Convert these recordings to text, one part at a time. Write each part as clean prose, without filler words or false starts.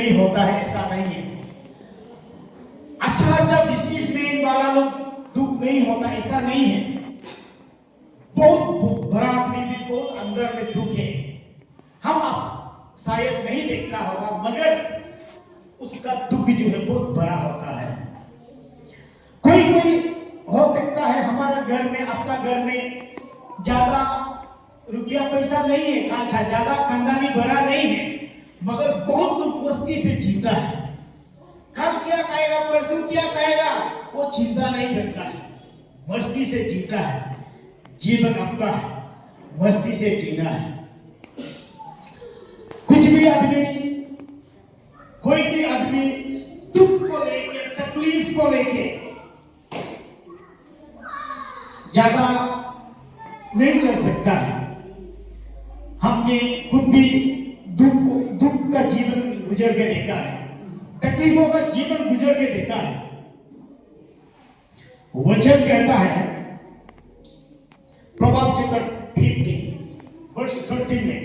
नहीं होता है, ऐसा नहीं है। अच्छा बिजनेसमैन वाला लोग दुख नहीं होता, ऐसा नहीं है। बहुत बड़ा आदमी भी बहुत अंदर में दुख है, हम आप शायद नहीं देखता होगा, मगर उसका दुख जो है बहुत बड़ा होता है। कोई हो सकता है हमारा घर में, आपका घर में ज्यादा रुपया पैसा नहीं है, कांचा ज्यादा खानदानी भरा नहीं है, मगर बहुत लोग मस्ती से जीता है। कल क्या कहेगा, परसों क्या कहेगा, वो चिंता नहीं करता है, मस्ती से जीता है। जीवन आपका मस्ती से जीना है। कुछ भी आदमी, कोई भी आदमी दुख को लेके, तकलीफ को लेके ज्यादा नहीं चल सकता है। हमने खुद भी दुख का जीवन गुजर के देखा है, तकलीफों का जीवन गुजर के देखा है। वचन कहता है प्रभाव चैप्टर 15 वर्ष 13 में,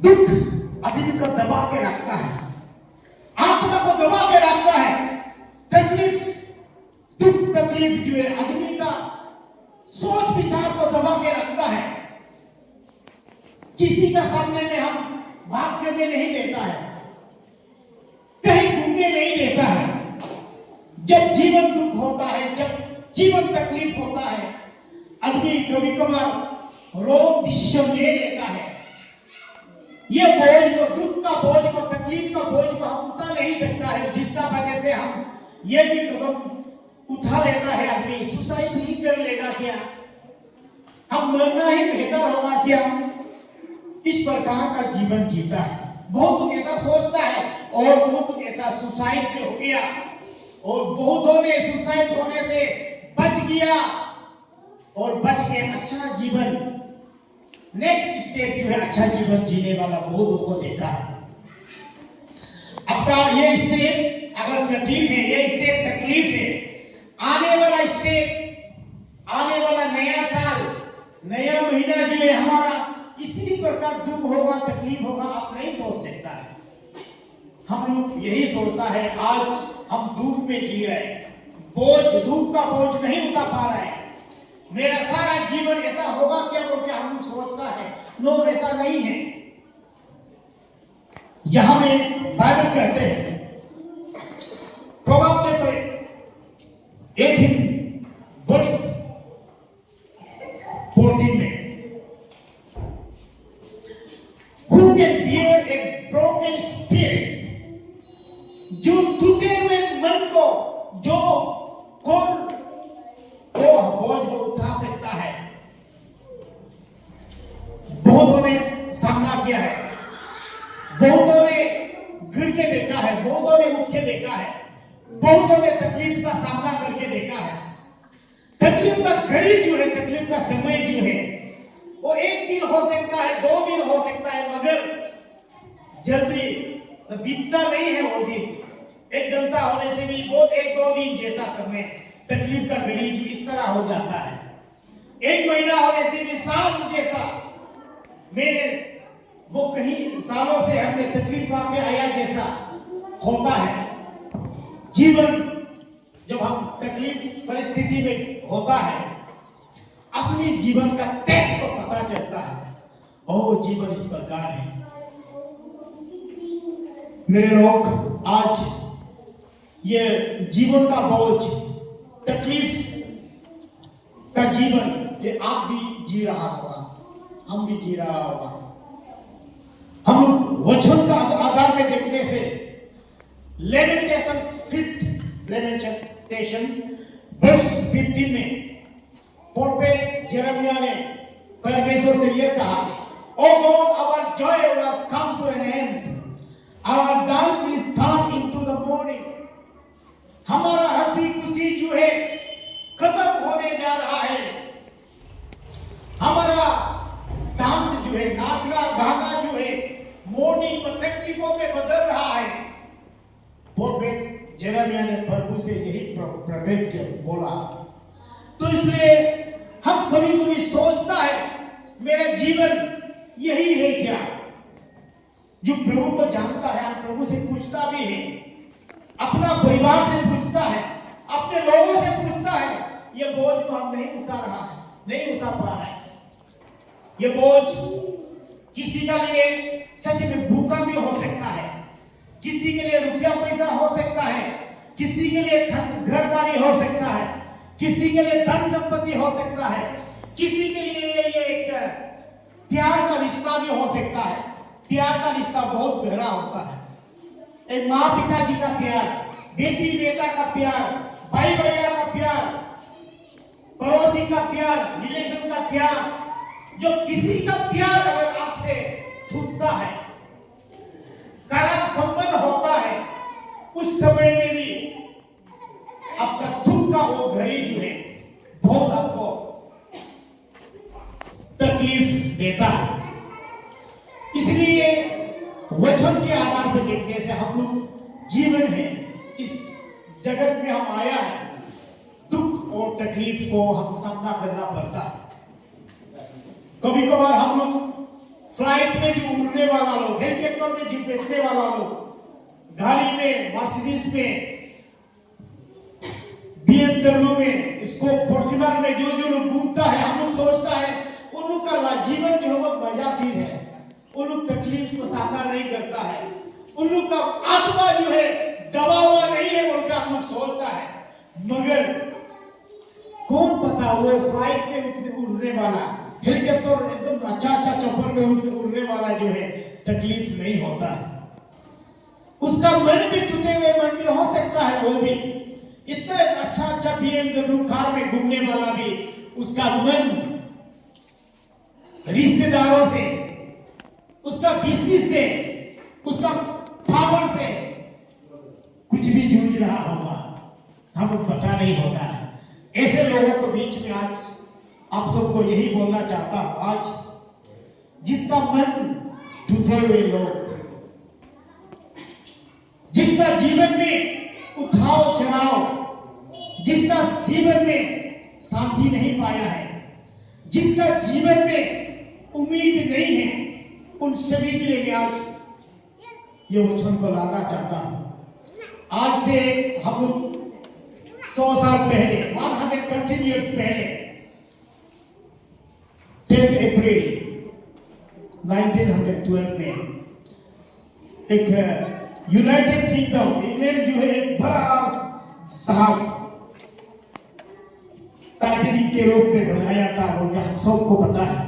दुख आदमी को दबा के रखता है, आत्मा को दबा के रखता है। दुख तकलीफ जो है आदमी का सोच विचार को दबा के रखता है। किसी का सामने में हम बात करने नहीं देता है, कहीं घूमने नहीं देता है। जब जीवन दुख होता है, जब जीवन तकलीफ होता है, आदमी कभी कभार रोग डिसीजन ले लेता है। ये बोझ को, दुख का बोझ को, तकलीफ का बोझ को हम उठा नहीं सकता है, जिसका वजह से हम ये भी कदम उठा लेता है। आदमी सुसाइड ही कर लेगा क्या, हम मरना ही बेहतर होगा क्या, इस प्रकार का जीवन जीता है। बहुत लोग ऐसा सोचता है और बहुत लोग ऐसा सुसाइड भी हो गया, और बहुतों ने सुसाइड होने से बच गया और बच के अच्छा जीवन, नेक्स्ट स्टेप जो है अच्छा जीवन जीने वाला बहुतों को देखा है। आपका ये स्टेप अगर कठिन है, ये स्टेप तकलीफ है, आने वाला स्टेप, आने वाला नया साल, नया महीना जो है हमारा इसी प्रकार दुख होगा, तकलीफ होगा, आप नहीं सोच सकता है। हम लोग यही सोचता है आज हम दुख में जी रहे हैं, दुख का बोझ नहीं उठा पा रहे हैं, मेरा सारा जीवन ऐसा होगा क्या बोल के हम लोग सोचता है। नो, ऐसा नहीं है। यहां में बाइबल कहते हैं प्रभाव चैप्टर 18 वर्ष 14 में, Who can bear a broken spirit? जो टूटे हुए मन को, जो कौन वो बोझ को उठा सकता है। बहुतों ने सामना किया है, बहुतों ने गिर के देखा है, बहुतों ने उठ के देखा है, बहुतों ने तकलीफ का सामना करके देखा है। तकलीफ का घड़ी जो है, तकलीफ का समय जो है, वो एक दिन हो सकता है, 2 दिन हो सकता है, मगर जल्दी बीतता नहीं है वो दिन। 1 घंटा होने से भी बहुत 1-2 दिन जैसा समय तकलीफ का घड़ी जो इस तरह हो जाता है। 1 महीना होने से भी साल जैसा, मेरे वो कहीं सालों से हमने तकलीफ आके आया जैसा होता है। जीवन जब हम तकलीफ परिस्थिति में होता है, असली जीवन का टेस्ट को पता चलता है, और जीवन इस प्रकार है। मेरे लोग, आज ये जीवन का बोझ, तकलीफ का जीवन, ये आप भी जी रहा होगा, हम भी जी रहा होगा। हम लोग वचन का आधार में देखने से लेमेंटेशन 5 लेमेंटेशन वर्ष 15 में प्रोफेट यिर्मयाह ने परमेश्वर से यह कहा, O god, our joy has come to an end, our dance is turn into the mourning. हमारा हंसी खुशी जो है खत्म होने जा रहा है, हमारा डांस जो है, नाचना गाना जो है, मॉर्निंग में तकलीफों में बदल रहा है। प्रोफेट यिर्मयाह ने प्रभु से यही प्रॉफेट के बोला। तो इसलिए हम कभी कभी सोचता है मेरा जीवन यही है क्या, जो प्रभु को जानता है, प्रभु से पूछता भी है, अपना परिवार से पूछता है, अपने लोगों से पूछता है, ये बोझ को हम नहीं उतार रहा है, नहीं उतार पा रहे हैं। ये बोझ किसी के लिए सच में भूखा भी हो सकता है, किसी के लिए रुपया पैसा हो सकता है, किसी के लिए घर बाड़ी हो सकता है, किसी के लिए धन संपत्ति हो सकता है, किसी के लिए ये एक प्यार का रिश्ता भी हो सकता है। प्यार का रिश्ता बहुत गहरा होता है। एक माँ पिताजी का प्यार, बेटी बेटा का प्यार, भाई भैया का प्यार, पड़ोसी का प्यार, रिलेशन का प्यार, जो किसी का प्यार अगर आपसे छूटता है, खराब संबंध होता है, उस समय में भी आपका दुख का वो घड़ी जो है बहुत आपको तकलीफ देता है। इसलिए वचन के आधार पर देखने से हम लोग जीवन है, इस जगत में हम आया है, दुख और तकलीफ को हम सामना करना पड़ता है। कभी कभार हम लोग फ्लाइट में जो उड़ने वाला लोग, हेलीकॉप्टर में जो बैठने वाला लोग, गाड़ी में, मर्सिडीज में, BMW में, इसको फॉर्च्यूनर में जो लोग घूमता है, हम लोग सोचता है उन लोग का जीवन जो है वो मजाफिर है, उन लोग तकलीफ को सामना नहीं करता है, उन लोग का आत्मा जो है दबा हुआ नहीं है बोलकर हम लोग सोचता है। मगर कौन पता वो फ्लाइट में उड़ने वाला, हेलीकॉप्टर एकदम अच्छा चौपर में उड़ने वाला जो है तकलीफ नहीं होता है। उसका मन भी टूटे हुए मन भी हो सकता है, वो भी इतना अच्छा BMW कार में घूमने वाला भी उसका मन रिश्तेदारों से, उसका बिजनेस से, उसका पावर से कुछ भी जूझ रहा होगा, हमें पता नहीं होता है। ऐसे लोगों के बीच में आज आप सबको यही बोलना चाहता हूं, आज जिसका मन टूटे हुए लोग, जिसका जीवन में उठाव चढ़ाव, जिसका जीवन में शांति नहीं पाया है, जिसका जीवन में उम्मीद नहीं है, उन सभी के लिए मैं आज ये वचन को लाना चाहता हूं। आज से हम 100 साल पहले, 113 इयर्स पहले, 10 अप्रैल 1912 में एक यूनाइटेड किंगडम, इंग्लैंड जो है एक बड़ा साहस टाइटैनिक के रूप में बनाया था, उनका हम सबको पता है।